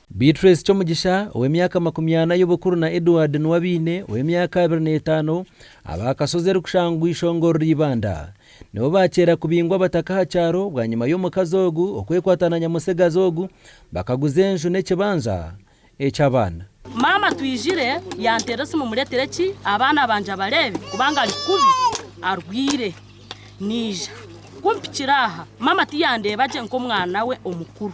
Beatrice Chomugisha ow'emyaka 80 y'obukuru na Edward Nwabine ow'emyaka 25 abakasoze rukushangwa ishongoro ribanda nibo bakera kubingwa bataka hacharo bwa nyuma y'omukazi ogu okwekwatana nyamusegazi ogu bakaguza enju n'ekibanza eky'abana. Mama twijire yanterese mu muretere ki abana banje barebe kubanga ari kubi arwire nija kumpikiraha mama tiyandeba je nko mwana we omukuru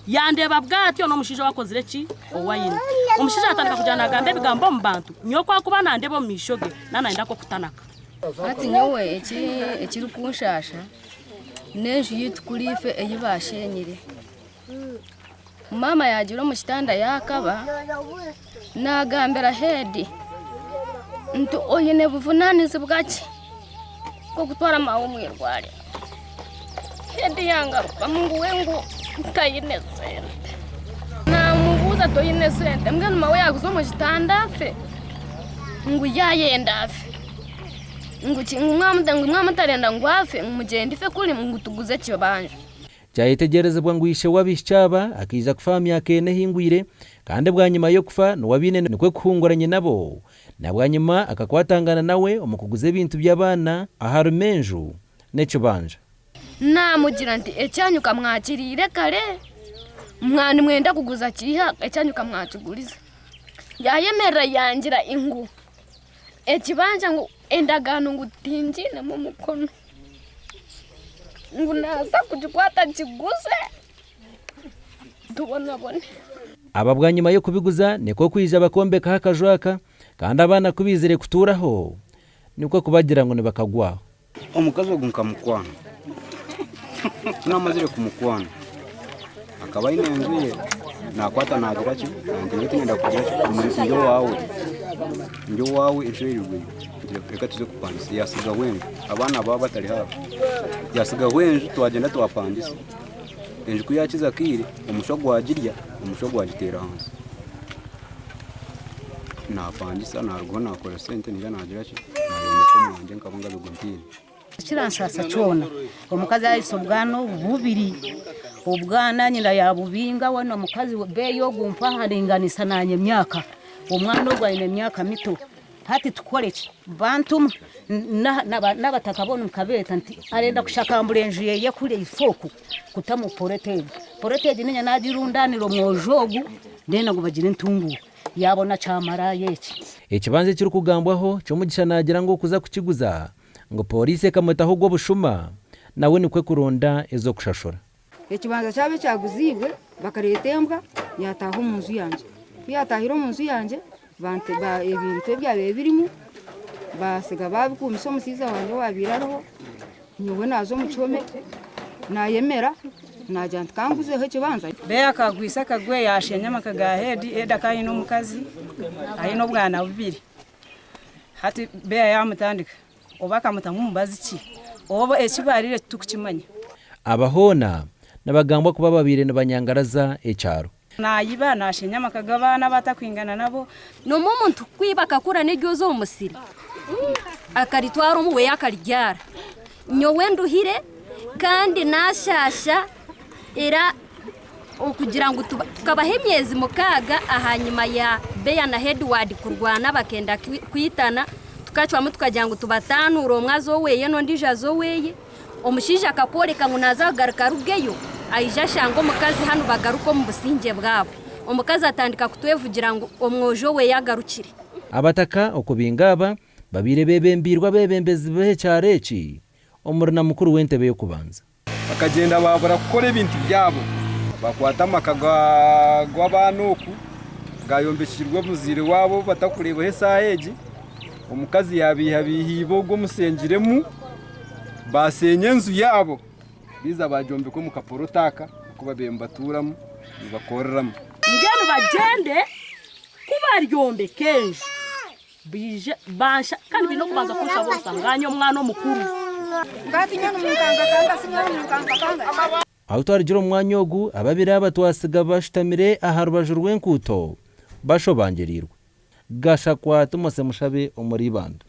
yandeba bwatyo no mushije wakozire ki owayine umushije atandika kujana gambe bigambo mu bantu nyoko akuba nandebo mishoge nanaenda ko kutanaka ati nyowe ekiri kunshasha nejo yitukulife eyibashenyire mama yagira mu kitanda yakaba nagambera hedi nto oyine buvunanize bwaki ko gutwara mawo mwirware hedi yangaruka mungu wengu utayinesente namubuza toyinesente mbwa mawe yaguzo mu kitanda fe ngu yayenda fe ngumwamutarenda ngwafe ngumugenda ife kuri ngutuguze kibanje cyayitegerezebwa ngwishe wabishaba akiza kufa myaka ene hingwire kandi bwa nyuma yo kufa Nwabine nikwe kuhunguranye nabo na bwa nyuma akakwatangana nawe omukuguze ibintu by'abana aharumenju n'ekibanja namugira nti ecyanyuka mwakirire kare mwana mwenda kuguza kiriha ecyanyuka mwakiguriza yayemera yangira ingu ekibanja ngo endagano ngutinjine mu mukono ngunaza kujikwata kiguze tubona bone aba bwa nyuma yo kubiguza niko kwija bakombe ka kajwaka kandi abana kubizire kuturaho niko kubagira ngo nibakagwaho omukazi ogunkamukwana namazire kumukwana akaba inenzuye nakwata nagira ki ngiye tugenda kugira njo wawe enshirirwe reka tuze kupandisa yasiga wenje abana baba batari hafi yasiga wenje twagenda twapandisa enje kuyakiza kire umusho gwagirya umusho gwagitera hansi napandisa narwo nakora sente niga nagira ki nayende ko mwanje nkabanga bigontine kiransasa cyona omukazi ayisobwano bubiri ubwana nyina yabubinga wano mukazi beyo gumpa haringanisa nanye myaka omwana ogwaine myaka mito hati tukoreki bantu n'abataka bona mukabeta nti arenda kushakambura enju ye kuri ifoku kutamu poreteje ninya nadirundaniro mwojogu ndena ngo bagire ntungu yabona camara yeki ekibanze kiri kugambwaho Chomugisha nagira ngo kuza kukiguza ngo polisi kamutaho gwo bushuma nawe nikwe kuronda ezo kushashura ekibanza cyabe cyaguzibwe bakaretembwa yataho mu nzu yanje yatahiro mu nzu yanje bante ba ebintu byabe birimo basiga babikumise omusiza wanje wabiraho nyowe nazo muchome nayemera najant kanguze he kibanza be akagwisa kagwe yashenya makaga hedi edakayi no mukazi ayino bwana bubiri hati be yamutandika obaka mutamubazi ki obo ekibarire tukukimanya abahona nabagambwa kuba babire n'abanyangaraza ecyaro nayiba nashenya makaga bana batakwingana nabo no mumuntu kwiba kakura n'iryozo umusiri akaritwara umuwe yakaryara nyowe nduhire kandi nashasha era okugira ngo tukabahe myezi mukaga ahanyuma ya Beya na Edward kurwana bakenda kwitana tukacwa mutukagira ngo tubatanura omwazo weye no ndijazo weye omushije akakoreka ngo nazagaruka rugeyo ayija shango mukazi hano bagaruko mu businge bwabo omukazi atandika kutwevugira ngo omwojo we yagarukire abataka okubingaba babire bebembirwa bebembezi behe cyareki omurina mukuru wentebe yo kubanza bakagenda babura gukora ibintu byabo bakwata makaga gw'abanuku gayombeshirwe muzire wabo batakureba hesaheje omukazi yabihabihibo gwo musengiremu basenye enzu yabo biza bajombe ko mukaporotaka kuba bembaturamo bakoreramo ngeno bagende kubaryombe kenje bije basha kandi bino kubanza kusha bose nganyo mwana omukuru ngati nyana mukanga kanga sinyana mukanga kanga Autwari jiro mwanya ogu ababiri abatwasiga bashitamire aharubaju rw'enkuto bashobangirirwe gasha kwa tumose mushabe umuribando.